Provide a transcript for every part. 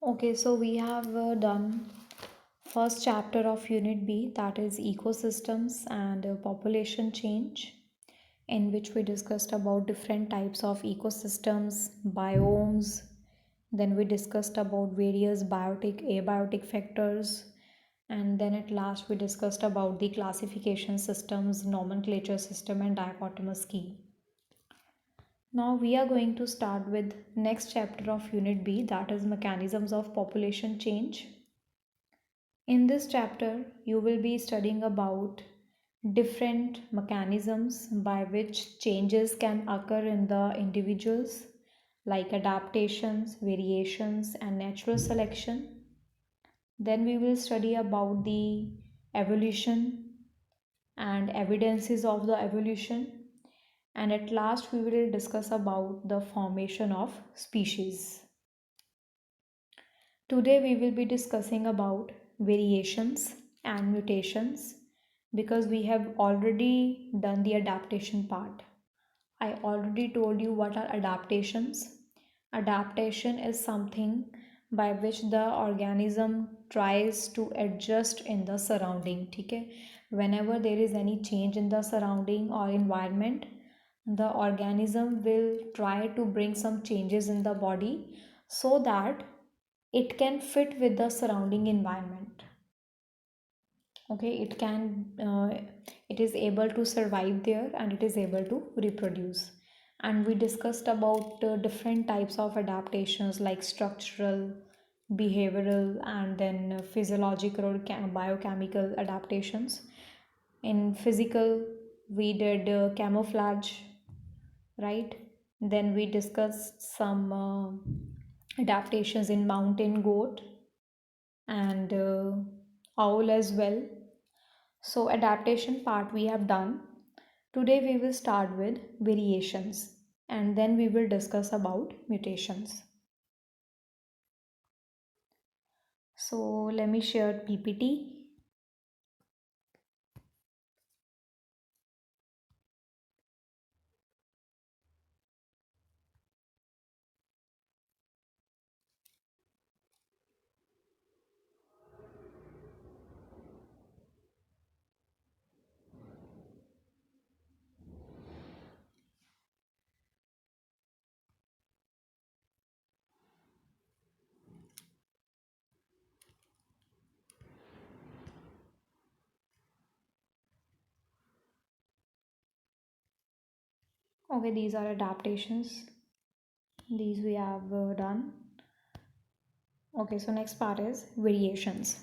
Okay, so we have done first chapter of Unit B, that is ecosystems and population change, in which we discussed about different types of ecosystems, biomes. Then we discussed about various biotic, abiotic factors, and then at last we discussed about the classification systems, nomenclature system, and dichotomous key. Now we are going to start with next chapter of Unit B, that is mechanisms of population change. In this chapter, you will be studying about different mechanisms by which changes can occur in the individuals, like adaptations, variations, and natural selection. Then we will study about the evolution and evidences of the evolution. And at last, we will discuss about the formation of species. Today we will be discussing about variations and mutations because we have already done the adaptation part. I already told you what are adaptations. Adaptation is something by which the organism tries to adjust in the surrounding. Okay? Whenever there is any change in the surrounding or environment, the organism will try to bring some changes in the body so that it can fit with the surrounding environment. Okay, it is able to survive there and it is able to reproduce. And we discussed about different types of adaptations like structural, behavioral, and then physiological or biochemical adaptations. In physical, we did camouflage, right? Then we discussed some adaptations in mountain goat and owl as well. So adaptation part we have done. Today we will start with variations and then we will discuss about mutations. So let me share PPT. Okay, these are adaptations. These we have done. Okay, so next part is variations.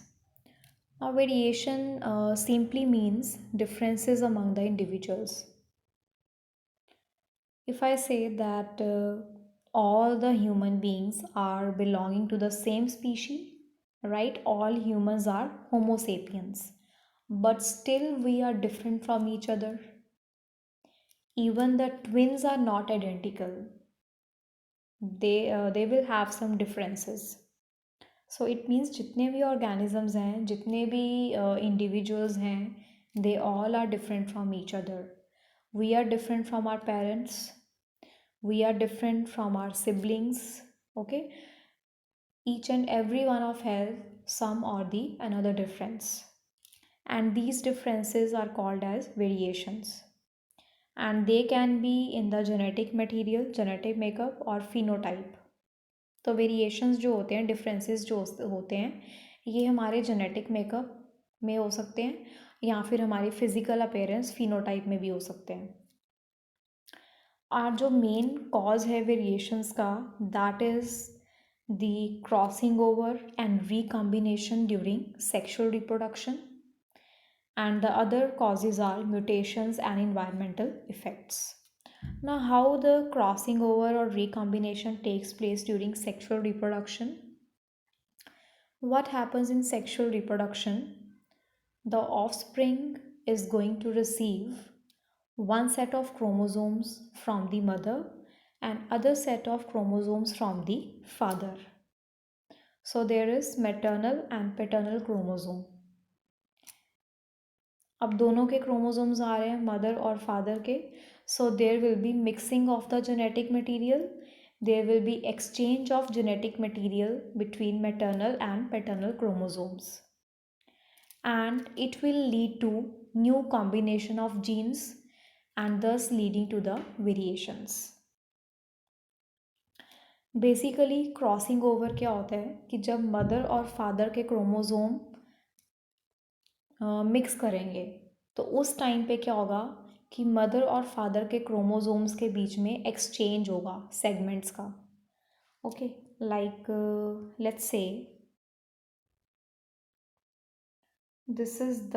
Now variation simply means differences among the individuals. If I say that all the human beings are belonging to the same species, right? All humans are Homo sapiens, but still we are different from each other. Even the twins are not identical. They will have some differences. So it means जितने भी organisms हैं, जितने भी individuals हैं, they all are different from each other. We are different from our parents. We are different from our siblings. Okay, each and every one of have some or the another difference, and these differences are called as variations, and they can be in the genetic material, genetic makeup or phenotype. तो variations जो होते हैं, differences जो होते हैं, ये हमारे genetic makeup में हो सकते हैं या फिर हमारी फिजिकल अपीयरेंस फिनोटाइप में भी हो सकते हैं. और जो मेन कॉज है वेरिएशंस का, that is the crossing over and recombination during sexual reproduction, and the other causes are mutations and environmental effects. Now, how the crossing over or recombination takes place during sexual reproduction? What happens in sexual reproduction? The offspring is going to receive one set of chromosomes from the mother and other set of chromosomes from the father. So there is maternal and paternal chromosome. अब दोनों के chromosomes आ रहे हैं, mother और father के. So there will be mixing of the genetic material there will be exchange of genetic material between maternal and paternal chromosomes, and it will lead to new combination of genes and thus leading to the variations. Basically crossing over क्या होता है कि जब mother और father के chromosome mix करेंगे तो उस टाइम पे क्या होगा कि मदर और फादर के क्रोमोज़ोम्स के बीच में एक्सचेंज होगा सेगमेंट्स का. Okay, like let's say this is the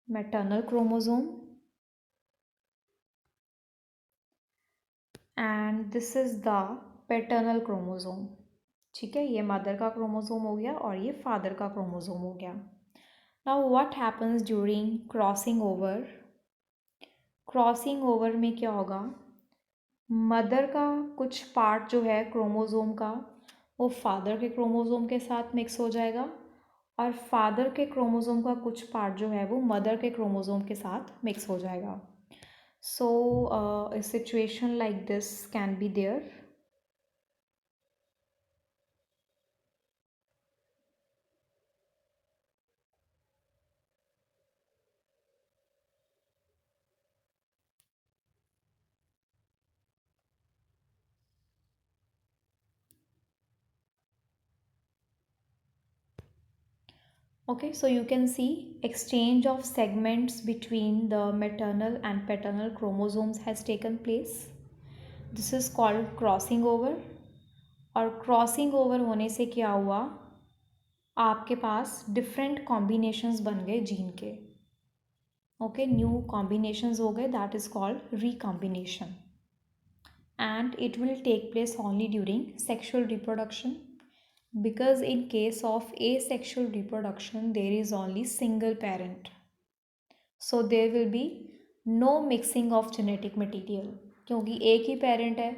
maternal chromosome and this is the paternal chromosome. ठीक है, ये मदर का क्रोमोज़ोम हो गया और ये फादर का क्रोमोज़ोम हो गया. Now what happens during crossing over. Crossing over में क्या होगा, मदर का कुछ पार्ट जो है क्रोमोज़ोम का वो फादर के क्रोमोज़ोम के साथ मिक्स हो जाएगा और फादर के क्रोमोज़ोम का कुछ पार्ट जो है वो मदर के क्रोमोज़ोम के साथ मिक्स हो जाएगा. सो a situation like this can be there. Okay, so you can see exchange of segments between the maternal and paternal chromosomes has taken place. This is called crossing over. और crossing over होने से क्या हुआ, आपके पास different combinations बन गए gene के. Okay, new combinations हो गए, that is called recombination. And it will take place only during sexual reproduction, because in case of asexual reproduction there is only single parent, so there will be no mixing of genetic material. क्योंकि एक ही parent है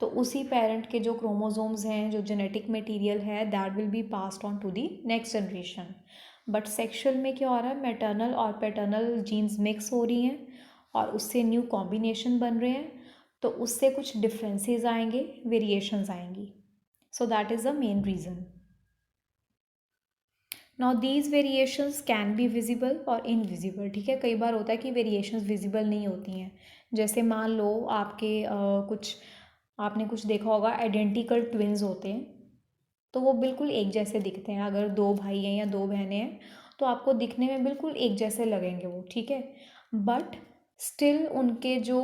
तो उसी parent के जो chromosomes हैं, जो genetic material है, that will be passed on to the next generation. But sexual में क्या हो रहा है, मैटरनल और पैटर्नल जीन्स मिक्स हो रही हैं और उससे न्यू कॉम्बिनेशन बन रहे हैं, तो उससे कुछ डिफरेंसेस आएंगे, वेरिएशंस आएंगी. So that is the main reason. Now these variations can be visible और इनविजिबल. ठीक है, कई बार होता है कि वेरिएशंस विजिबल नहीं होती हैं. जैसे मान लो आपके कुछ आपने कुछ देखा होगा, आइडेंटिकल ट्विन्स होते हैं तो वो बिल्कुल एक जैसे दिखते हैं. अगर दो भाई हैं या दो बहनें हैं तो आपको दिखने में बिल्कुल एक जैसे लगेंगे वो. ठीक है, बट स्टिल उनके जो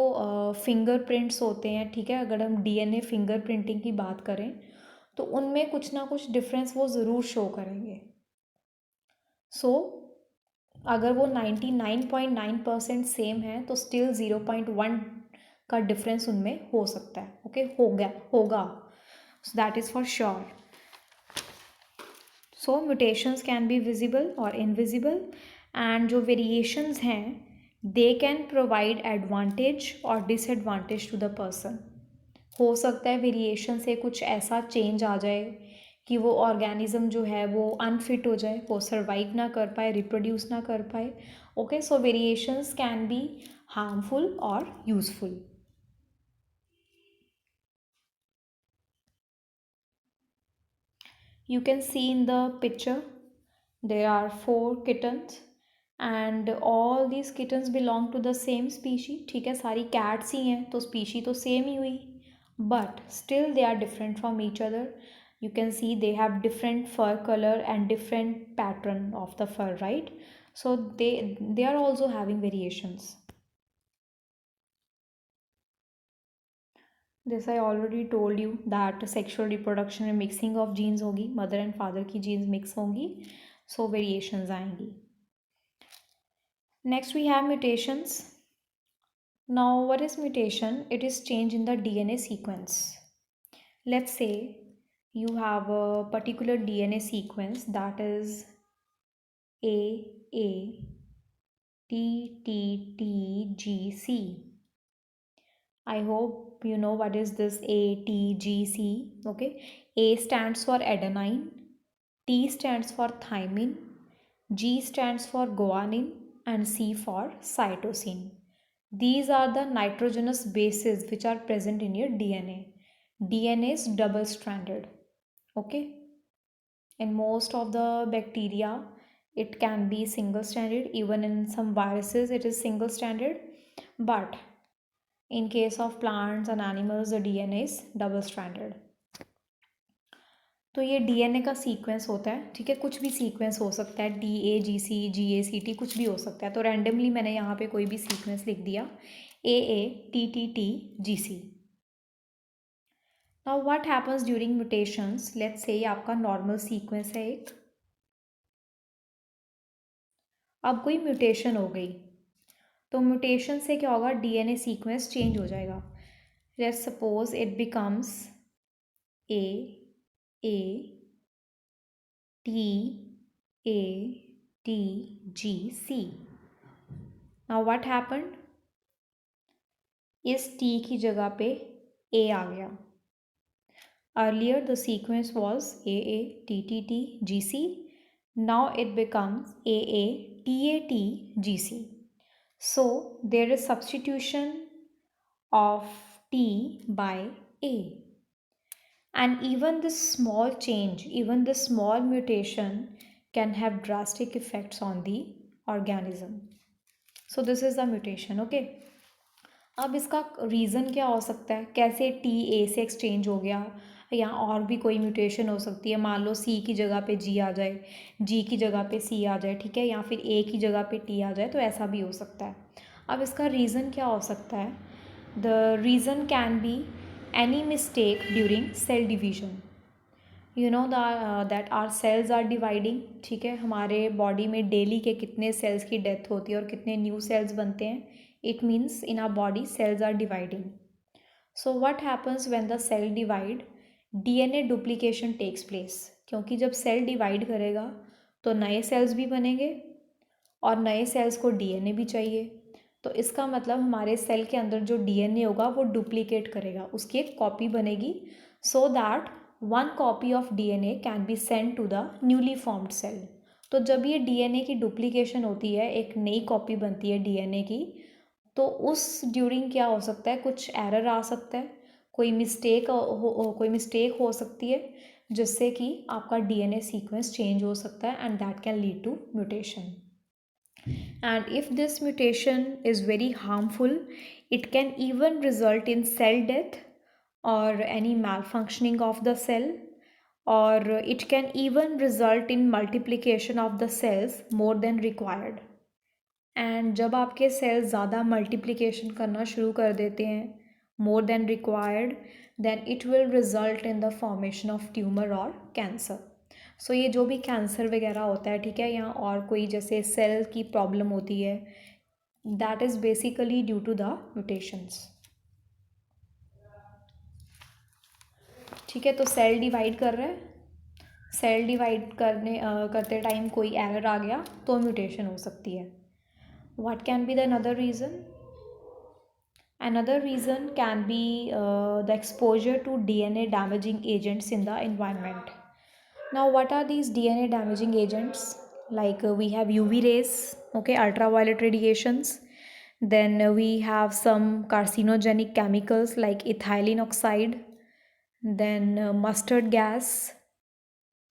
फिंगरप्रिंट्स होते हैं, ठीक है, अगर हम डीएनए फिंगरप्रिंटिंग की बात करें तो उनमें कुछ ना कुछ डिफरेंस वो ज़रूर शो करेंगे. सो अगर वो 99.9% सेम है तो स्टिल 0.1 का डिफरेंस उनमें हो सकता है. ओके, हो गया होगा, so that is for sure. So mutations can be visible और इनविजिबल, एंड जो वेरिएशंस हैं दे कैन प्रोवाइड एडवांटेज और डिसएडवांटेज टू द पर्सन. हो सकता है वेरिएशन से कुछ ऐसा चेंज आ जाए कि वो ऑर्गेनिज्म जो है वो अनफिट हो जाए, वो सर्वाइव ना कर पाए, रिप्रोड्यूस ना कर पाए. Okay, so variations can be harmful और useful. You can see in the picture there are 4 kittens and all these kittens belong to the same species. ठीक है, सारी cats ही हैं तो species तो same ही हुई, but still they are different from each other. You can see they have different fur color and different pattern of the fur, right? So they are also having variations. This I already told you that sexual reproduction में mixing of genes होगी, mother and father की genes mix होंगी, so variations आएंगी. Next we have mutations. Now what is mutation? It is change in the DNA sequence. Let's say you have a particular DNA sequence that is A A T T T G C. I hope you know what is this ATGC. Okay, A stands for adenine, T stands for thymine, G stands for guanine, and C for cytosine. These are the nitrogenous bases which are present in your DNA. DNA is double stranded. Okay. In most of the bacteria, it can be single stranded. Even in some viruses, it is single stranded. But in case of plants and animals, the DNA is double stranded. तो ये DNA का sequence होता है, ठीक है, कुछ भी sequence हो सकता है, DAGC GACT कुछ भी हो सकता है। तो रैंडमली मैंने यहाँ पे कोई भी सीक्वेंस लिख दिया, AATTTGC। Now what happens during mutations, let's say आपका नॉर्मल सीक्वेंस है एक, अब कोई म्यूटेशन हो गई, तो म्यूटेशन से क्या होगा, डीएनए सीक्वेंस चेंज हो जाएगा। Let's suppose it becomes AATATGC। Now what happened, इस T की जगह पे A आ गया। Earlier the sequence was AATTTGC, now it becomes AATATGC. So there is substitution of T by A. And even this small change, even this small mutation can have drastic effects on the organism. So this is the mutation, okay. अब इसका reason क्या हो सकता है, कैसे T A से exchange हो गया, या और भी कोई म्यूटेशन हो सकती है। मान लो सी की जगह पे जी आ जाए, जी की जगह पे सी आ जाए, ठीक है, या फिर ए की जगह पे टी आ जाए, तो ऐसा भी हो सकता है। अब इसका रीज़न क्या हो सकता है, the reason can be any mistake during cell division. You know that our cells are dividing, ठीक है, हमारे बॉडी में डेली के कितने सेल्स की डेथ होती है और कितने न्यू सेल्स बनते हैं। It means in our body cells are dividing. So what happens when the cell divide, DNA duplication takes place, क्योंकि जब सेल डिवाइड करेगा तो नए सेल्स भी बनेंगे और नए सेल्स को डीएनए भी चाहिए। तो इसका मतलब हमारे सेल के अंदर जो डीएनए होगा वो डुप्लीकेट करेगा, उसकी एक कॉपी बनेगी, so that one copy of DNA can be send to the newly formed cell. तो जब ये डीएनए की डुप्लीकेशन होती है, एक नई कॉपी बनती है डीएनए की, तो उस ड्यूरिंग क्या हो सकता है, कुछ एरर आ सकता है, कोई मिस्टेक हो सकती है, जिससे कि आपका डीएनए सीक्वेंस चेंज हो सकता है, and that can lead to mutation. And if this mutation is very harmful, it can even result in cell death or any malfunctioning of the cell, or it can even result in multiplication of the cells more than required. And जब आपके sales ज़्यादा multiplication करना शुरू कर देते हैं more than required, then it will result in the formation of tumour और cancer. सो ये जो भी कैंसर वगैरह होता है, ठीक है, या और कोई जैसे सेल की प्रॉब्लम होती है, that is basically due to the mutations. ठीक है, तो सेल डिवाइड कर रहे हैं, सेल डिवाइड करते टाइम कोई एरर आ गया तो म्यूटेशन हो सकती है। What can be the another reason? Another reason can be the exposure to DNA damaging agents in the environment. Now, what are these DNA damaging agents? Like we have UV rays, okay, ultraviolet radiations. Then we have some carcinogenic chemicals like ethylene oxide. Then mustard gas,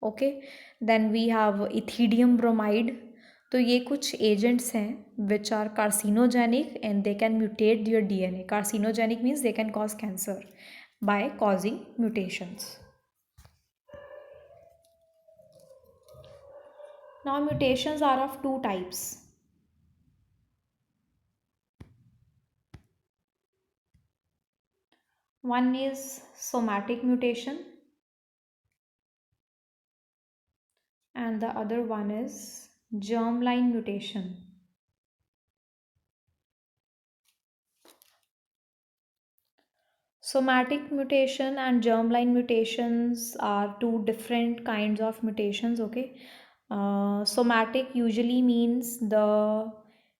okay. Then we have ethidium bromide. तो ये कुछ agents हैं which are carcinogenic and they can mutate your DNA. Carcinogenic means they can cause cancer by causing mutations. Now mutations are of two types. One is somatic mutation and the other one is germline mutation. Somatic mutation and germline mutations are two different kinds of mutations, okay. Somatic usually means the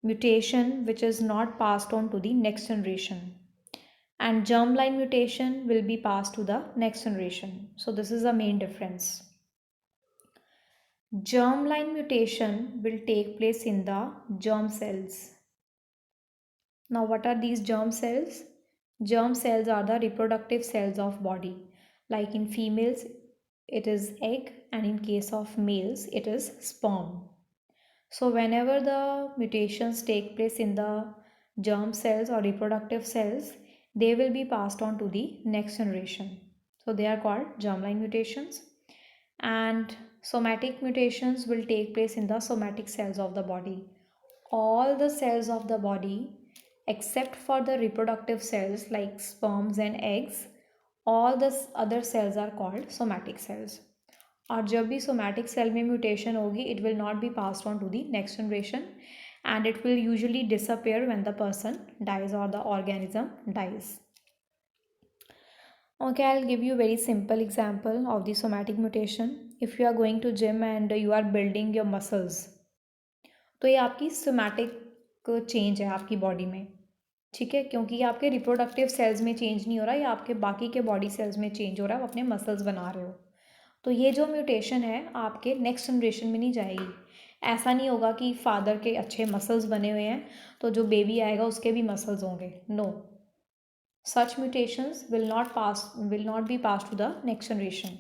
mutation which is not passed on to the next generation, and germline mutation will be passed to the next generation. So this is the main difference. Germline mutation will take place in the germ cells. Now what are these germ cells? Germ cells are the reproductive cells of body. Like in females, it is egg, and in case of males, it is sperm. So whenever the mutations take place in the germ cells or reproductive cells, they will be passed on to the next generation. So they are called germline mutations. And somatic mutations will take place in the somatic cells of the body. All the cells of the body, except for the reproductive cells like sperms and eggs, all the other cells are called somatic cells. और जब भी somatic cell में mutation होगी, it will not be passed on to the next generation, and it will usually disappear when the person dies और the organism dies. Okay, I'll give you a very simple example of the somatic mutation. If you are going to gym and you are building your muscles, तो ये आपकी somatic change है आपकी body में. ठीक है, क्योंकि ये आपके रिप्रोडक्टिव सेल्स में चेंज नहीं हो रहा, ये आपके बाकी के बॉडी सेल्स में चेंज हो रहा है, आप अपने मसल्स बना रहे हो. तो ये जो म्यूटेशन है आपके नेक्स्ट जनरेशन में नहीं जाएगी. ऐसा नहीं होगा कि फादर के अच्छे मसल्स बने हुए हैं तो जो बेबी आएगा उसके भी मसल्स होंगे. No, such mutations will not be passed to the next generation.